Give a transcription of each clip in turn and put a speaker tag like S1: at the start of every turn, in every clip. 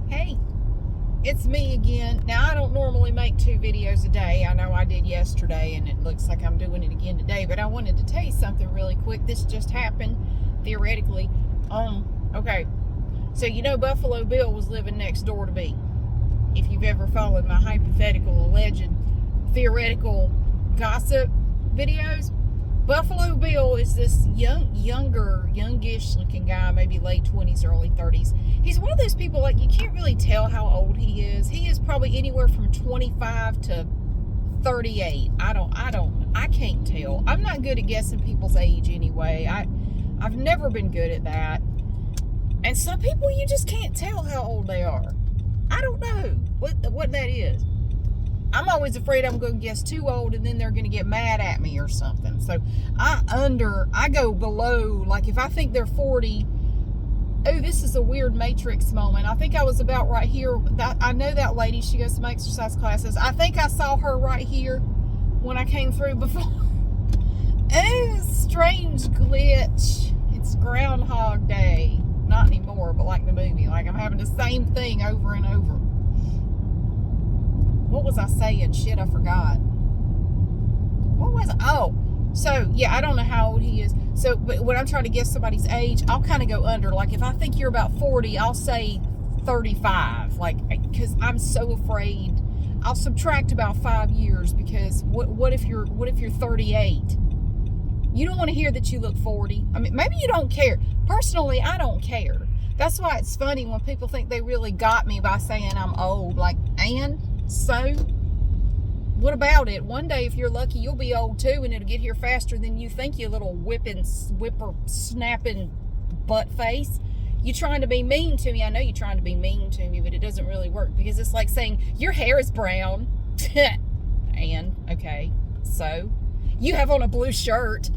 S1: Hey, it's me again. Now, I don't normally make 2 videos a day. I know I did yesterday, and it looks like I'm doing it again today, but I wanted to tell you something really quick. This just happened, theoretically. Okay. So, Buffalo Bill was living next door to me. If you've ever followed my hypothetical, alleged, theoretical gossip videos, Buffalo Bill is this youngish looking guy, maybe late 20s, early 30s. He's one of those people, like, you can't really tell how old he is. He is probably anywhere from 25 to 38. I can't tell. I'm not good at guessing people's age anyway. I've never been good at that. And some people, you just can't tell how old they are. I don't know what that is. I'm always afraid I'm going to guess too old and then they're going to get mad at me or something. So I go below, like if I think they're 40, oh, this is a weird Matrix moment. I think I was about right here. I know that lady, she goes to my exercise classes. I think I saw her right here when I came through before. Oh, strange glitch. It's Groundhog Day. Not anymore, but like the movie. Like I'm having the same thing over and over. What was I saying? Shit, I forgot. What was it? Oh, so yeah, I don't know how old he is. So, but when I'm trying to guess somebody's age, I'll kind of go under. Like if I think you're about 40, I'll say 35. Like, because I'm so afraid. I'll subtract about 5 years because what if you're 38? You don't want to hear that you look 40. I mean, maybe you don't care. Personally, I don't care. That's why it's funny when people think they really got me by saying I'm old. Like, and so, what about it? One day, if you're lucky, you'll be old too, and it'll get here faster than you think, you little whipper, snapping butt face. You trying to be mean to me. I know you're trying to be mean to me, but it doesn't really work because it's like saying, your hair is brown. And, okay, so, you have on a blue shirt.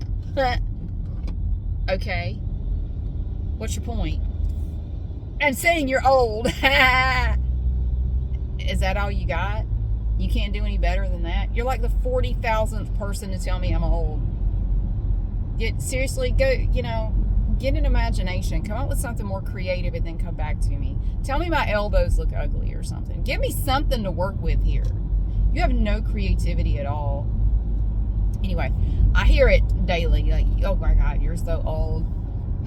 S1: Okay. What's your point? And saying you're old. Is that all you got? You can't do any better than that? You're like the 40,000th person to tell me I'm old. Seriously, go, get an imagination. Come up with something more creative and then come back to me. Tell me my elbows look ugly or something. Give me something to work with here. You have no creativity at all. Anyway, I hear it daily. Like, oh my God, you're so old.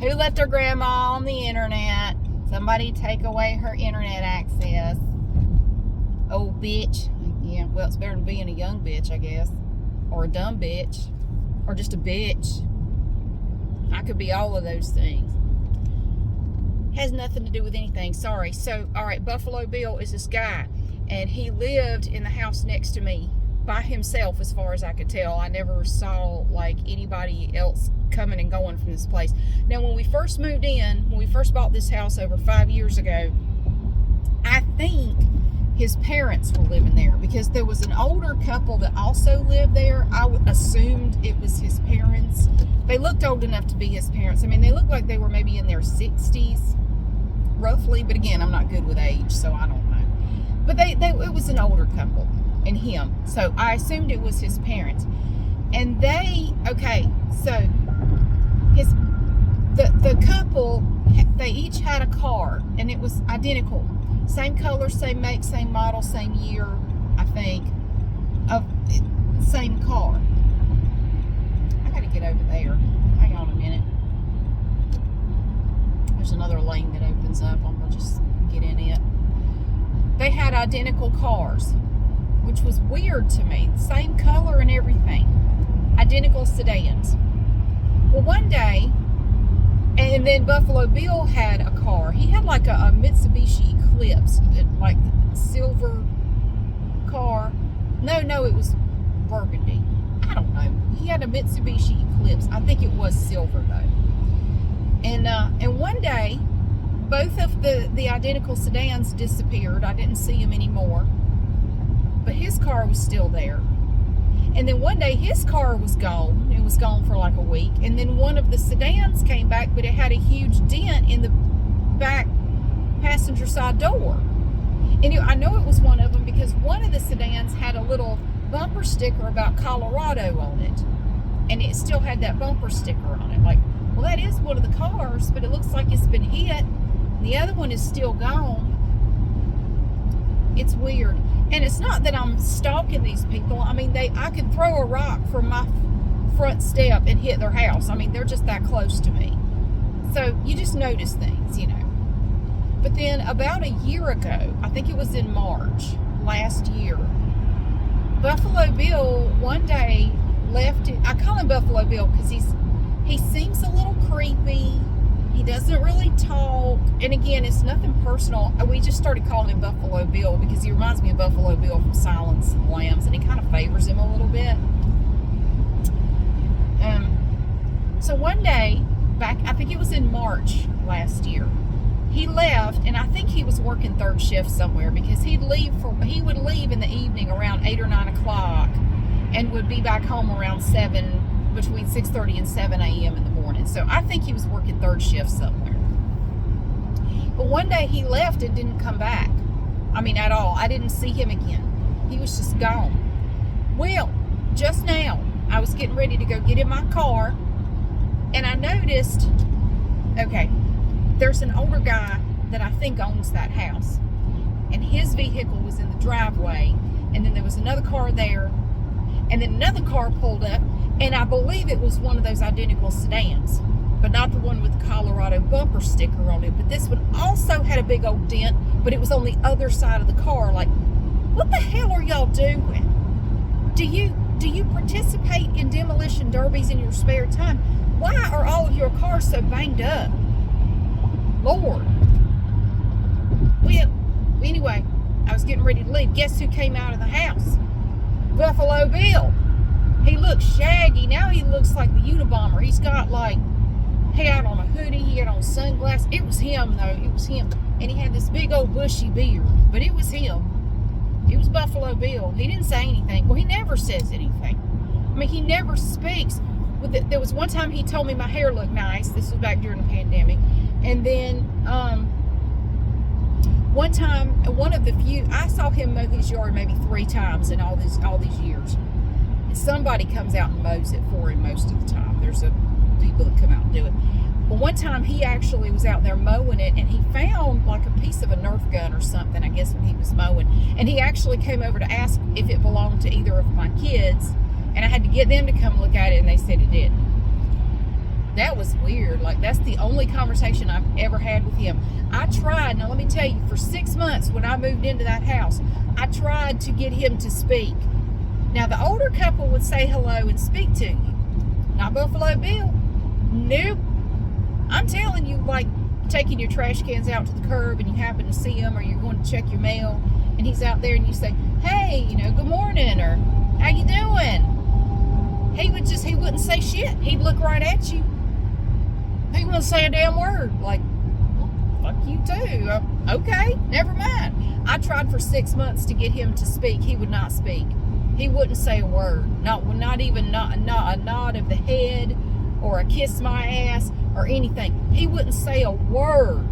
S1: Who let their grandma on the internet? Somebody take away her internet access. Old bitch. Yeah, well, it's better than being a young bitch, I guess. Or a dumb bitch. Or just a bitch. I could be all of those things. Has nothing to do with anything. Sorry. So, all right, Buffalo Bill is this guy. And he lived in the house next to me by himself, as far as I could tell. I never saw, like, anybody else coming and going from this place. Now, when we first moved in, when we first bought this house over 5 years ago, I think his parents were living there because there was an older couple that also lived there. I assumed it was his parents. They looked old enough to be his parents. I mean, they looked like they were maybe in their 60s, roughly. But again, I'm not good with age, so I don't know. But it was an older couple and him. So I assumed it was his parents. And so the couple, they each had a car, and it was identical. Same color, same make, same model, same year, I think, of same car. I gotta get over there. Hang on a minute. There's another lane that opens up. I'm gonna just get in it. They had identical cars, which was weird to me. Same color and everything. Identical sedans. Well, one day, and then Buffalo Bill had a car. He had like a Mitsubishi Eclipse, like silver car. No, it was burgundy. I don't know. He had a Mitsubishi Eclipse. I think it was silver though. And one day, both of the identical sedans disappeared. I didn't see them anymore. But his car was still there. And then one day his car was gone. It was gone for like a week. And then one of the sedans came back, but it had a huge dent in the back passenger side door. And I know it was one of them because one of the sedans had a little bumper sticker about Colorado on it. And it still had that bumper sticker on it. Like, well, that is one of the cars, but it looks like it's been hit. The other one is still gone. It's weird. And it's not that I'm stalking these people. I mean, I could throw a rock from my front step and hit their house. I mean, they're just that close to me. So you just notice things, you know. But then about a year ago, I think it was in March last year, Buffalo Bill one day left it. I call him Buffalo Bill because he seems a little creepy. He doesn't really talk. And again, it's nothing personal. We just started calling him Buffalo Bill because he reminds me of Buffalo Bill from Silence of the Lambs, and he kind of favors him a little bit. So one day, back, I think it was in March last year, he left, and I think he was working third shift somewhere because he would leave in the evening around 8 or 9 o'clock and would be back home around 7, between 6:30 and 7 a.m. in the morning. So I think he was working third shift somewhere. But one day he left and didn't come back. I mean, at all. I didn't see him again. He was just gone. Well, just now, I was getting ready to go get in my car, and I noticed, okay, there's an older guy that I think owns that house, and his vehicle was in the driveway, and then there was another car there, and then another car pulled up, and I believe it was one of those identical sedans, but not the one with the Colorado bumper sticker on it. But this one also had a big old dent, but it was on the other side of the car. Like, what the hell are y'all doing? Do you participate in demolition derbies in your spare time? Why are all of your cars so banged up? Lord. Well, anyway, I was getting ready to leave. Guess who came out of the house? Buffalo Bill. He looks shaggy. Now he looks like the Unabomber. He's got like, he had on a hoodie, he had on sunglasses. It was him though, it was him. And he had this big old bushy beard, but it was him. It was Buffalo Bill. He didn't say anything. Well, he never says anything. I mean, he never speaks. There was one time he told me my hair looked nice. This was back during the pandemic. And then one time, one of the few, I saw him mow his yard maybe 3 times in all these years. And somebody comes out and mows it for him most of the time. There's people that come out and do it. But one time he actually was out there mowing it, and he found like a piece of a Nerf gun or something, I guess, when he was mowing. And he actually came over to ask if it belonged to either of my kids, and I had to get them to come look at it, and they said it did. That was weird. Like, that's the only conversation I've ever had with him. I tried, now let me tell you, for 6 months when I moved into that house, I tried to get him to speak. Now, the older couple would say hello and speak to you. Not Buffalo Bill. Nope. I'm telling you, like taking your trash cans out to the curb and you happen to see him, or you're going to check your mail and he's out there and you say, hey, good morning, or how you doing? He wouldn't say shit. He'd look right at you. He wouldn't say a damn word. Like, well, fuck you too. Okay, never mind. I tried for 6 months to get him to speak. He would not speak. He wouldn't say a word. Not even a nod of the head or a kiss my ass or anything. He wouldn't say a word.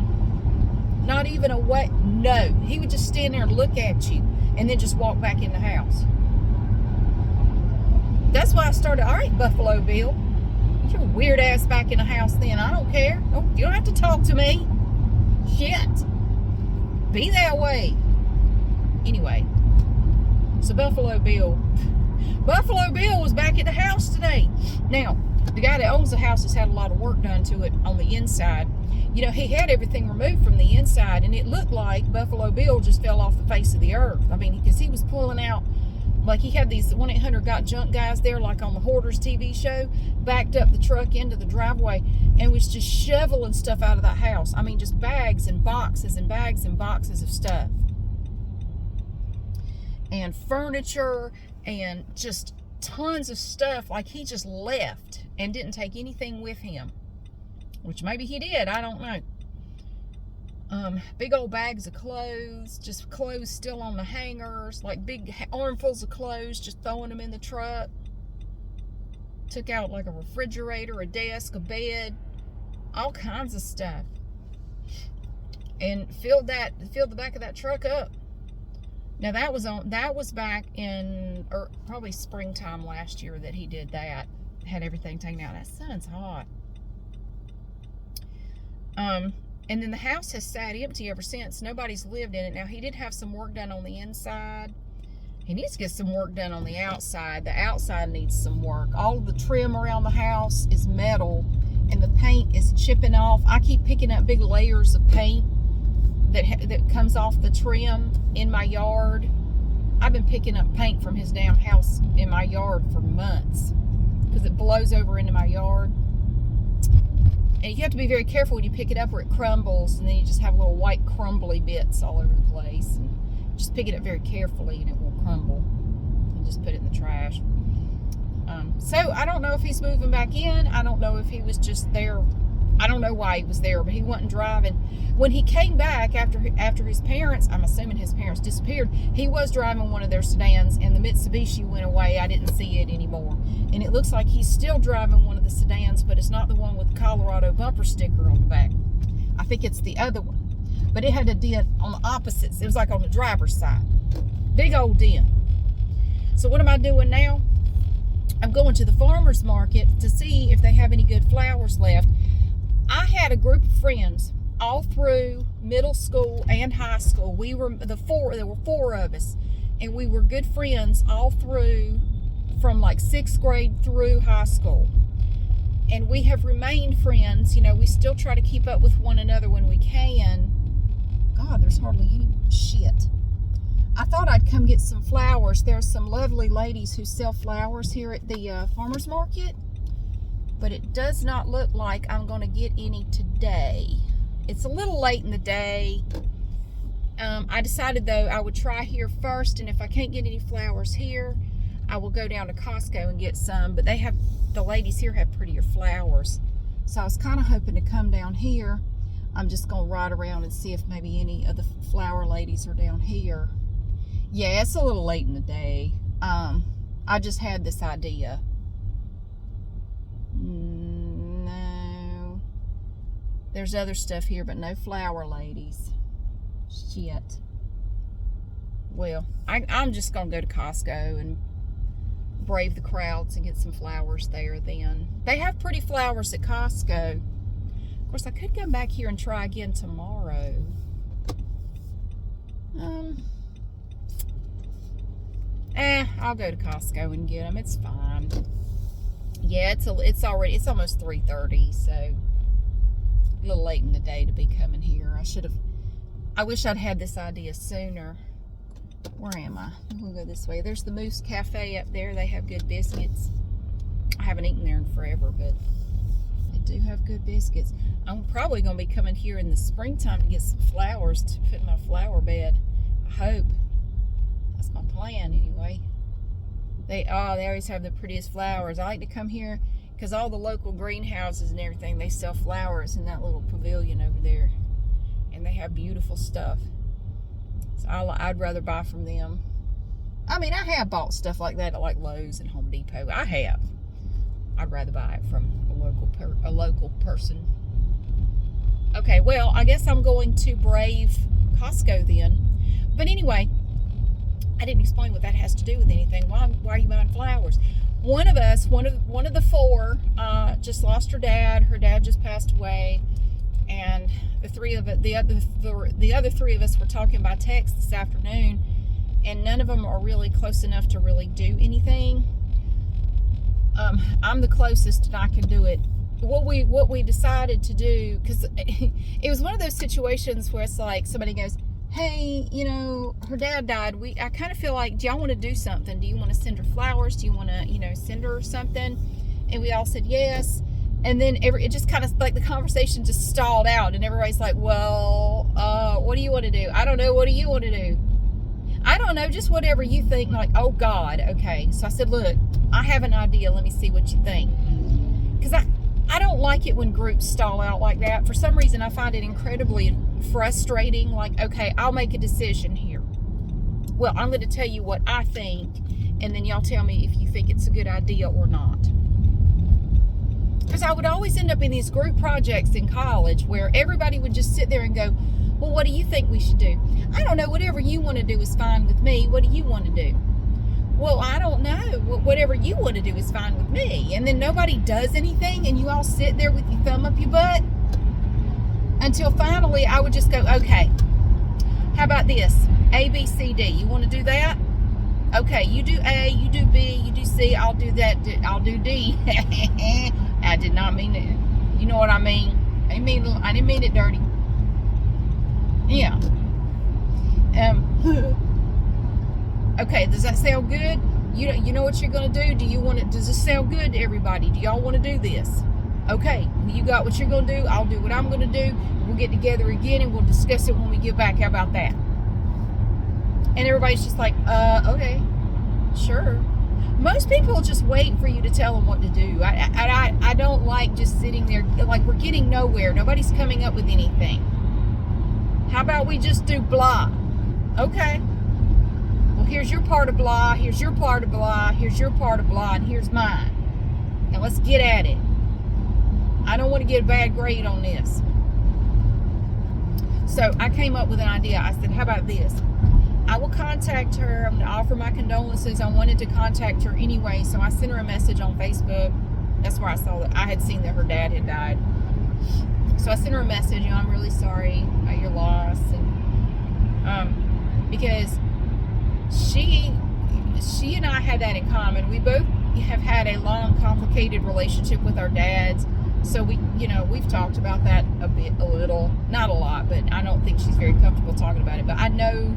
S1: Not even a what? No. He would just stand there and look at you and then just walk back in the house. That's why I started, all right, Buffalo Bill, get your weird ass back in the house then. I don't care. You don't have to talk to me. Shit. Be that way. Anyway, so Buffalo Bill was back at the house today. Now, the guy that owns the house has had a lot of work done to it on the inside. He had everything removed from the inside, and it looked like Buffalo Bill just fell off the face of the earth. I mean, because he was pulling out, like he had these 1-800-GOT-JUNK guys there, like on the Hoarders TV show, backed up the truck into the driveway and was just shoveling stuff out of that house. I mean, just bags and boxes and bags and boxes of stuff. And furniture and just tons of stuff. Like, he just left and didn't take anything with him. Which maybe he did, I don't know. Big old bags of clothes, just clothes still on the hangers, like big armfuls of clothes, just throwing them in the truck. Took out like a refrigerator, a desk, a bed, all kinds of stuff. And filled the back of that truck up. Now that was back in probably springtime last year that he did that. Had everything taken out. That sun's hot. And then the house has sat empty ever since. Nobody's lived in it. Now, he did have some work done on the inside. He needs to get some work done on the outside. The outside needs some work. All of the trim around the house is metal, and the paint is chipping off. I keep picking up big layers of paint that comes off the trim in my yard. I've been picking up paint from his damn house in my yard for months because it blows over into my yard. And you have to be very careful when you pick it up or it crumbles, and then you just have little white crumbly bits all over the place. And just pick it up very carefully and it won't crumble. And just put it in the trash. So I don't know if he's moving back in. I don't know if he was just there. I don't know why he was there, but he wasn't driving. When he came back after his parents, I'm assuming his parents disappeared, he was driving one of their sedans, and the Mitsubishi went away. I didn't see it anymore. And it looks like he's still driving one of the sedans, but it's not the one with the Colorado bumper sticker on the back. I think it's the other one. But it had a dent on the opposites. It was like on the driver's side. Big old dent. So what am I doing now? I'm going to the farmer's market to see if they have any good flowers left. I had a group of friends all through middle school and high school. There were 4 of us, and we were good friends all through from like 6th grade through high school. And we have remained friends. You know, we still try to keep up with one another when we can. God, there's hardly any shit. I thought I'd come get some flowers. There's some lovely ladies who sell flowers here at the farmer's market. But it does not look like I'm going to get any today. It's a little late in the day. I decided, though, I would try here first, and if I can't get any flowers here, I will go down to Costco and get some. But the ladies here have prettier flowers. So I was kind of hoping to come down here. I'm just going to ride around and see if maybe any of the flower ladies are down here. Yeah, it's a little late in the day. I just had this idea. No. There's other stuff here, but no flower ladies. Shit. Well, I'm just going to go to Costco and brave the crowds and get some flowers there then. They have pretty flowers at Costco. Of course, I could come back here and try again tomorrow. I'll go to Costco and get them. It's fine. Yeah, it's almost 3:30, so a little late in the day to be coming here. I wish I'd had this idea sooner. Where am I? I'm gonna go this way. There's the Moose Cafe up there. They have good biscuits. I haven't eaten there in forever, but they do have good biscuits. I'm probably gonna be coming here in the springtime to get some flowers to put in my flower bed. I hope. That's my plan anyway. They always have the prettiest flowers. I like to come here because all the local greenhouses and everything, they sell flowers in that little pavilion over there. And they have beautiful stuff. So I'd rather buy from them. I mean, I have bought stuff like that at like Lowe's and Home Depot. I have. I'd rather buy it from a local person. Okay, well, I guess I'm going to brave Costco then. But anyway, I didn't explain what that has to do with anything. Why are you buying flowers? One of the 4 just lost her dad. Her dad just passed away, and the other 3 of us were talking by text this afternoon, and none of them are really close enough to really do anything. I'm the closest, and I can do it. What we decided to do, because it was one of those situations where it's like somebody goes, hey, her dad died. I kind of feel like, do y'all want to do something? Do you want to send her flowers? Do you want to, send her something? And we all said yes. And then it just kind of like the conversation just stalled out, and everybody's like, well, what do you want to do? I don't know. What do you want to do? I don't know. Just whatever you think. Like, oh God. Okay. So I said, look, I have an idea. Let me see what you think. Because I don't like it when groups stall out like that. For some reason, I find it incredibly frustrating. Like, okay, I'll make a decision here. Well, I'm going to tell you what I think, and then y'all tell me if you think it's a good idea or not. Because I would always end up in these group projects in college where everybody would just sit there and go, well, what do you think we should do? I don't know. Whatever you want to do is fine with me. What do you want to do? Well, I don't know. Whatever you want to do is fine with me. And then nobody does anything, and you all sit there with your thumb up your butt. Until finally I would just go, okay, how about this? A, B, C, D. You want to do that? Okay, you do A, you do B, you do C, I'll do that, I'll do D. I did not mean it. You know what I mean? I didn't mean it dirty. Yeah. Okay, does that sound good? You know what you're gonna do? Does this sound good to everybody? Do y'all want to do this? Okay, you got what you're gonna do, I'll do what I'm gonna do. We'll get together again and we'll discuss it when we get back. How about that? And everybody's just like, okay, sure. Most people just wait for you to tell them what to do. I don't like just sitting there, like we're getting nowhere. Nobody's coming up with anything. How about we just do blah? Okay. Well, here's your part of blah, here's your part of blah, here's your part of blah, and here's mine. Now let's get at it. I don't want to get a bad grade on this. So I came up with an idea. I said, how about this? I will contact her. I'm going to offer my condolences. I wanted to contact her anyway, so I sent her a message on Facebook. That's where I saw that I had seen that her dad had died. So I sent her a message. I'm really sorry about your loss, and because she and I had that in common. We both have had a long, complicated relationship with our dads. So we've talked about that a little, not a lot, but I don't think she's very comfortable talking about it. But I know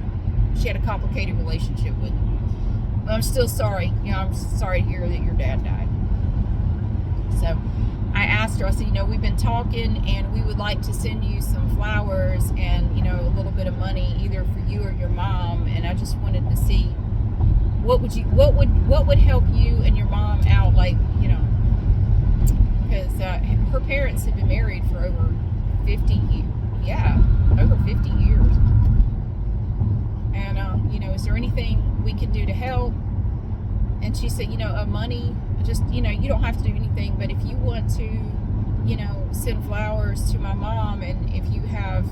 S1: she had a complicated relationship with him. But I'm still sorry. I'm sorry to hear that your dad died. So I asked her, I said, we've been talking and we would like to send you some flowers and, a little bit of money either for you or your mom. And I just wanted to see what would help you and your mom out, like, because her parents had been married for over 50 years. Yeah, over 50 years. And, is there anything we can do to help? And she said, money, just, you don't have to do anything, but if you want to, send flowers to my mom, and if you have,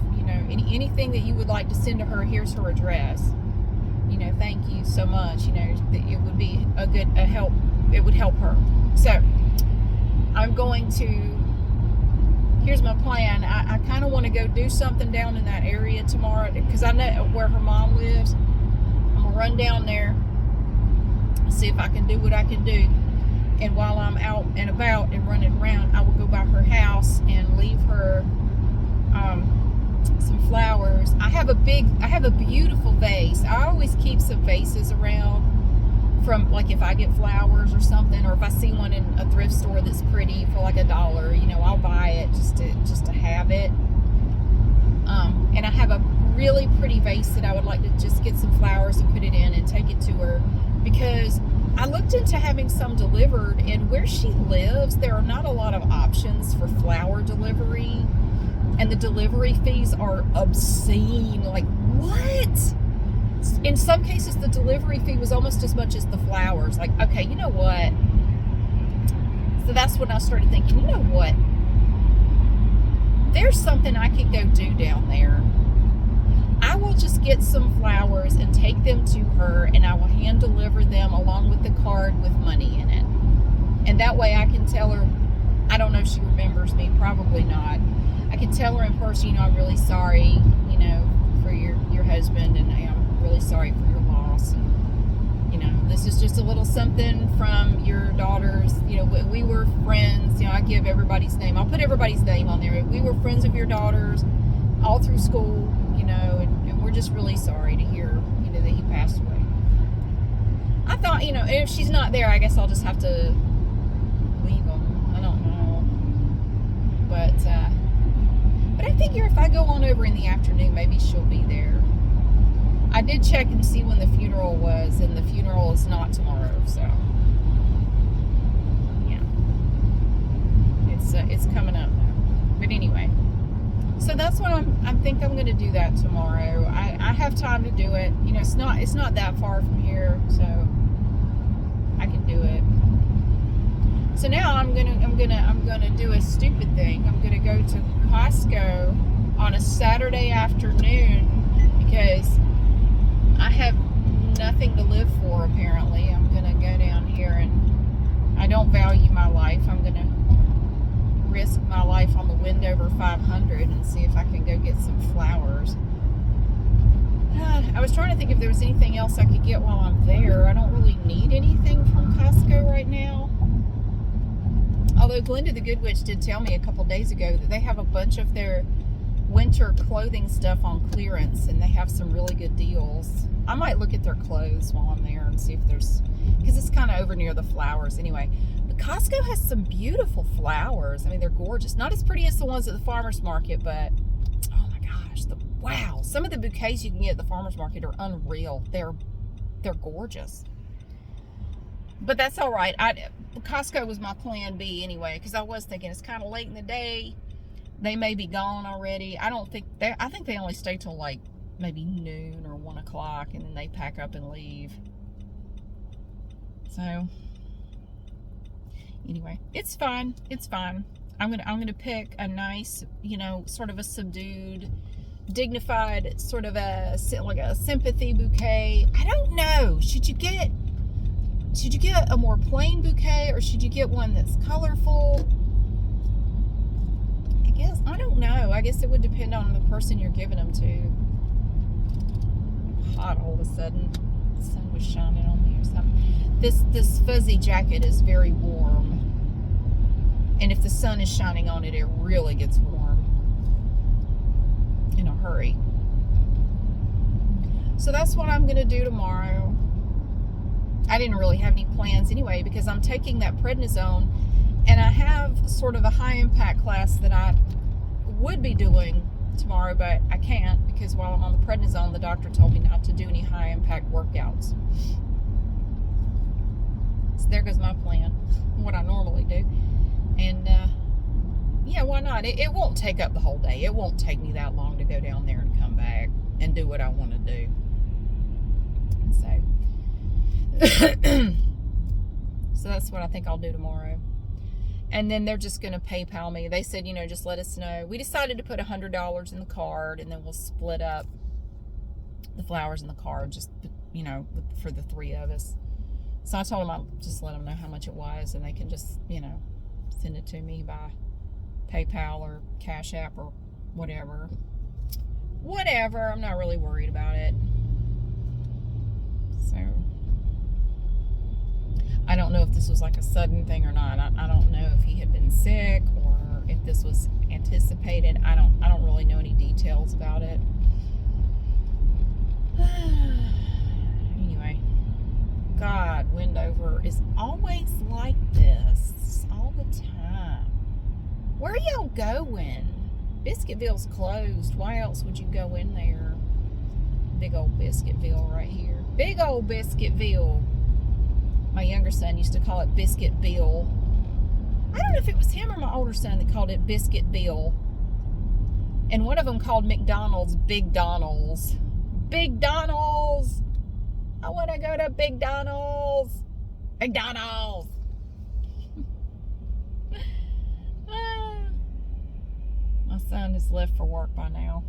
S1: anything that you would like to send to her, here's her address. Thank you so much. That it would be a help. It would help her. So I'm going to, here's my plan. I kind of want to go do something down in that area tomorrow because I know where her mom lives. I'm going to run down there, see if I can do what I can do. And while I'm out and about and running around, I will go by her house and leave her some flowers. I have a beautiful vase. I always keep some vases around from, like, if I get flowers or something, or if I see one in a thrift store that's pretty for like $1, I'll buy it just to have it. And I have a really pretty vase that I would like to just get some flowers and put it in and take it to her, because I looked into having some delivered, and where she lives, there are not a lot of options for flower delivery, and the delivery fees are obscene. Like, what? In some cases, the delivery fee was almost as much as the flowers. Like, okay, you know what? So that's when I started thinking, you know what? There's something I could go do down there. I will just get some flowers and take them to her, and I will hand deliver them along with the card with money in it. And that way I can tell her, I don't know if she remembers me, probably not. I can tell her in person, I'm really sorry, for your husband, and I'm really sorry for your loss. And, this is just a little something from your daughters. We were friends. I give everybody's name. I'll put everybody's name on there. We were friends of your daughters all through school, and we're just really sorry to hear, that he passed away. I thought, if she's not there, I guess I'll just have to leave him. I don't know. But I figure if I go on over in the afternoon, maybe she'll be there. I did check and see when the funeral was, and the funeral is not tomorrow, so yeah, it's coming up now. But anyway, so that's what I think I'm going to do that tomorrow. I have time to do it. It's not that far from here, so I can do it. So now I'm gonna do a stupid thing. I'm gonna go to Costco on a Saturday afternoon because I have nothing to live for, apparently. I'm gonna go down here, and I don't value my life. I'm gonna risk my life on the wind over 500 and see if I can go get some flowers. I was trying to think if there was anything else I could get while I'm there. I don't really need anything from Costco right now. Although Glenda the Good Witch did tell me a couple days ago that they have a bunch of their winter clothing stuff on clearance, and they have some really good deals. I might look at their clothes while I'm there and see if there's, because it's kind of over near the flowers anyway. But Costco has some beautiful flowers. I mean, they're gorgeous. Not as pretty as the ones at the farmer's market, but oh my gosh, wow. Some of the bouquets you can get at the farmer's market are unreal. They're gorgeous. But that's all right. Costco was my plan B anyway, because I was thinking it's kind of late in the day. They may be gone already. I think they only stay till like maybe noon or 1 o'clock, and then they pack up and leave. So anyway, it's fine. It's fine. I'm gonna pick a nice, sort of a subdued, dignified, sort of like a sympathy bouquet. I don't know. Should you get a more plain bouquet, or should you get one that's colorful? I don't know. I guess it would depend on the person you're giving them to. Hot all of a sudden. The sun was shining on me or something. This fuzzy jacket is very warm. And if the sun is shining on it, it really gets warm in a hurry. So that's what I'm going to do tomorrow. I didn't really have any plans anyway, because I'm taking that prednisone, and I have sort of a high impact class that I would be doing tomorrow, but I can't, because while I'm on the prednisone, the doctor told me not to do any high impact workouts. So there goes my plan, what I normally do. And yeah, why not? It won't take up the whole day. It won't take me that long to go down there and come back and do what I want to do. So that's what I think I'll do tomorrow. And then they're just going to PayPal me. They said, just let us know. We decided to put $100 in the card, and then we'll split up the flowers in the card, just, for the three of us. So I told them I'll just let them know how much it was, and they can just, send it to me by PayPal or Cash App or whatever. Whatever. I'm not really worried about it. So I don't know if this was like a sudden thing or not. I don't know if he had been sick or if this was anticipated. I don't really know any details about it. Anyway, God, Wendover is always like this all the time. Where are y'all going? Biscuitville's closed. Why else would you go in there? Big old Biscuitville right here. Big old Biscuitville. My younger son used to call it Biscuit Bill. I don't know if it was him or my older son that called it Biscuit Bill. And one of them called McDonald's Big Donald's. Big Donald's! I want to go to Big Donald's! McDonald's! My son has left for work by now.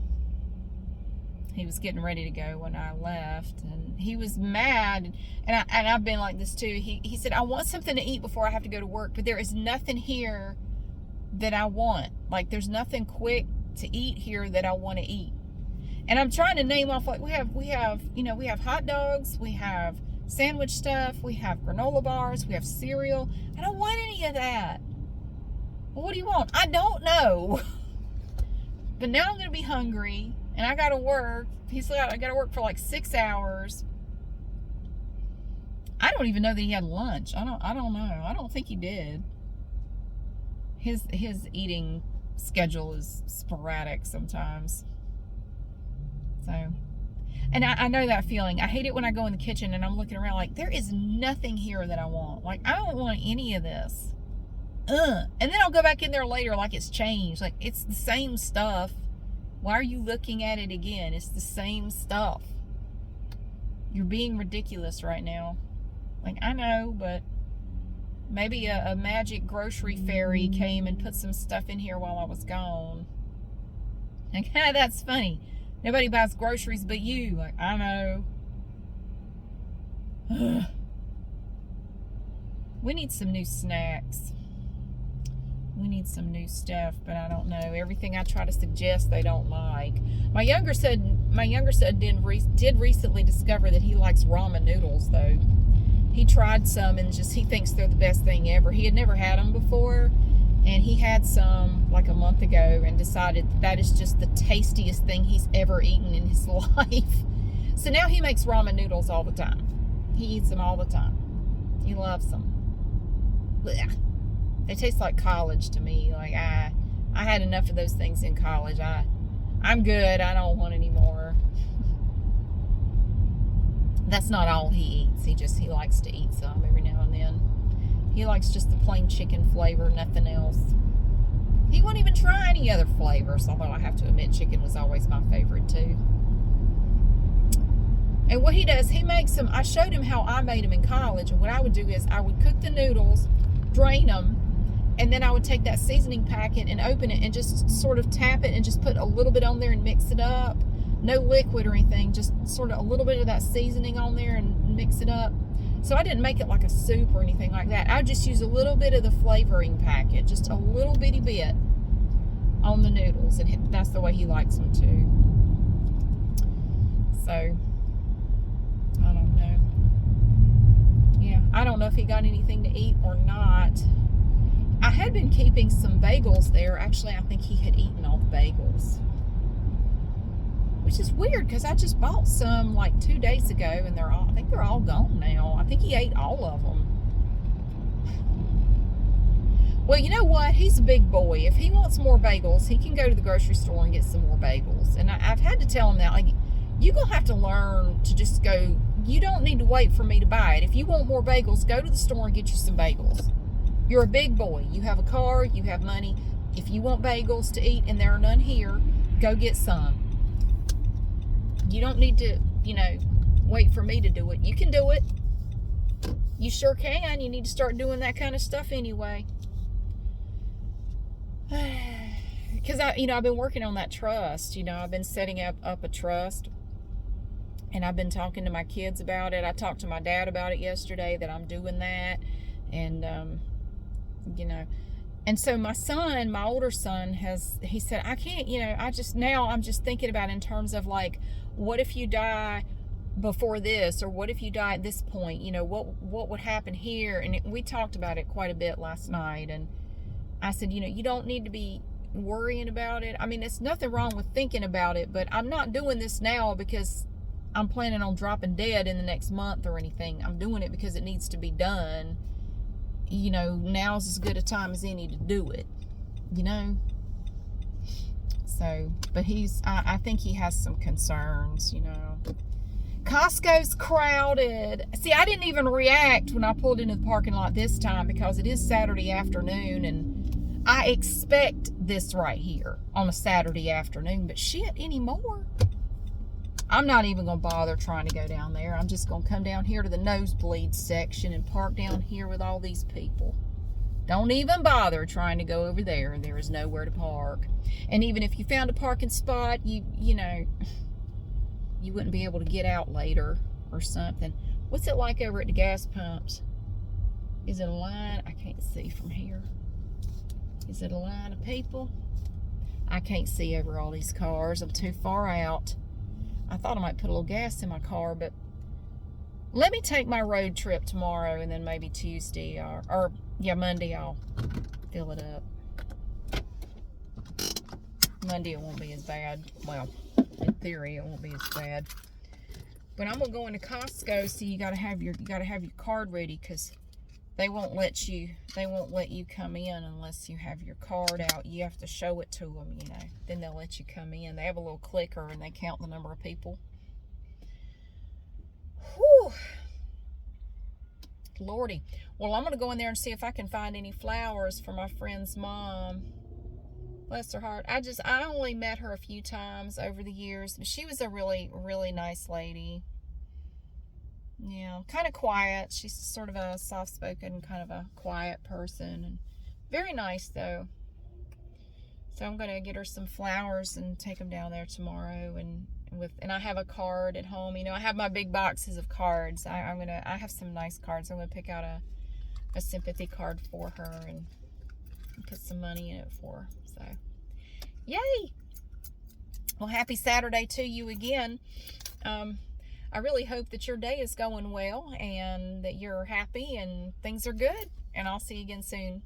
S1: He was getting ready to go when I left, and he was mad, and I've been like this too. He said, I want something to eat before I have to go to work, but there is nothing here that I want. Like, there's nothing quick to eat here that I want to eat. And I'm trying to name off, like, we have hot dogs, we have sandwich stuff, we have granola bars, we have cereal. I don't want any of that. Well, what do you want? I don't know. But now I'm going to be hungry. And I got to work. I got to work for like 6 hours. I don't even know that he had lunch. I don't know. I don't think he did. His eating schedule is sporadic sometimes. So, and I know that feeling. I hate it when I go in the kitchen and I'm looking around like, there is nothing here that I want. Like, I don't want any of this. And then I'll go back in there later like it's changed. Like, it's the same stuff. Why are you looking at it again? It's the same stuff. You're being ridiculous right now. Like, I know, but maybe a magic grocery fairy came and put some stuff in here while I was gone. And that's funny. Nobody buys groceries but you. Like, I know. We need some new snacks. We need some new stuff, but I don't know. Everything I try to suggest, they don't like. My younger son did recently discover that he likes ramen noodles, though. He tried some and he thinks they're the best thing ever. He had never had them before, and he had some like a month ago and decided that is just the tastiest thing he's ever eaten in his life. So now he makes ramen noodles all the time. He eats them all the time. He loves them. Blech. They taste like college to me. Like I had enough of those things in college. I'm good. I don't want any more. That's not all he eats. He likes to eat some every now and then. He likes just the plain chicken flavor, nothing else. He won't even try any other flavors, although I have to admit chicken was always my favorite too. And what he does, he makes them. I showed him how I made them in college, and what I would do is I would cook the noodles, drain them, and then I would take that seasoning packet and open it and just sort of tap it and just put a little bit on there and mix it up. No liquid or anything, just sort of a little bit of that seasoning on there and mix it up. So I didn't make it like a soup or anything like that. I just use a little bit of the flavoring packet, just a little bitty bit on the noodles, and that's the way he likes them too. So, I don't know. Yeah, I don't know if he got anything to eat or not. I had been keeping some bagels there. Actually, I think he had eaten all the bagels. Which is weird because I just bought some like 2 days ago and I think they're all gone now. I think he ate all of them. Well, you know what? He's a big boy. If he wants more bagels, he can go to the grocery store and get some more bagels. And I've had to tell him that, like, you're going to have to learn to just go, you don't need to wait for me to buy it. If you want more bagels, go to the store and get you some bagels. You're a big boy. You have a car. You have money. If you want bagels to eat and there are none here, go get some. You don't need to, wait for me to do it. You can do it. You sure can. You need to start doing that kind of stuff anyway. Because I've been working on that trust. I've been setting up a trust, and I've been talking to my kids about it. I talked to my dad about it yesterday, that I'm doing that, and and so my older son he said, I can't, I'm just thinking about in terms of like, what if you die before this, or what if you die at this point? What would happen here? And we talked about it quite a bit last night, and I said, you don't need to be worrying about it. I mean, it's nothing wrong with thinking about it, but I'm not doing this now because I'm planning on dropping dead in the next month or anything. I'm doing it because it needs to be done. Now's as good a time as any to do it, So, but I think he has some concerns, Costco's crowded. See, I didn't even react when I pulled into the parking lot this time because it is Saturday afternoon, and I expect this right here on a Saturday afternoon, but shit, anymore. I'm not even going to bother trying to go down there. I'm just going to come down here to the nosebleed section and park down here with all these people. Don't even bother trying to go over there. There is nowhere to park. And even if you found a parking spot, you wouldn't be able to get out later or something. What's it like over at the gas pumps? Is it a line? I can't see from here. Is it a line of people? I can't see over all these cars. I'm too far out. I thought I might put a little gas in my car, but let me take my road trip tomorrow, and then maybe Tuesday or Monday I'll fill it up. Monday it won't be as bad. Well, in theory it won't be as bad. But I'm gonna go into Costco, so you gotta have your card ready, because they won't let you come in unless you have your card out. You have to show it to them, then they'll let you come in. They have a little clicker and they count the number of people. Whew. Lordy. Well, I'm going to go in there and see if I can find any flowers for my friend's mom. Bless her heart. I only met her a few times over the years, but she was a really, really nice lady. Yeah, kind of quiet. She's sort of a soft-spoken, kind of a quiet person. And very nice, though. So I'm going to get her some flowers and take them down there tomorrow. And I have a card at home. I have my big boxes of cards. I have some nice cards. I'm going to pick out a sympathy card for her and put some money in it for her. So, yay! Well, happy Saturday to you again. I really hope that your day is going well and that you're happy and things are good. And I'll see you again soon.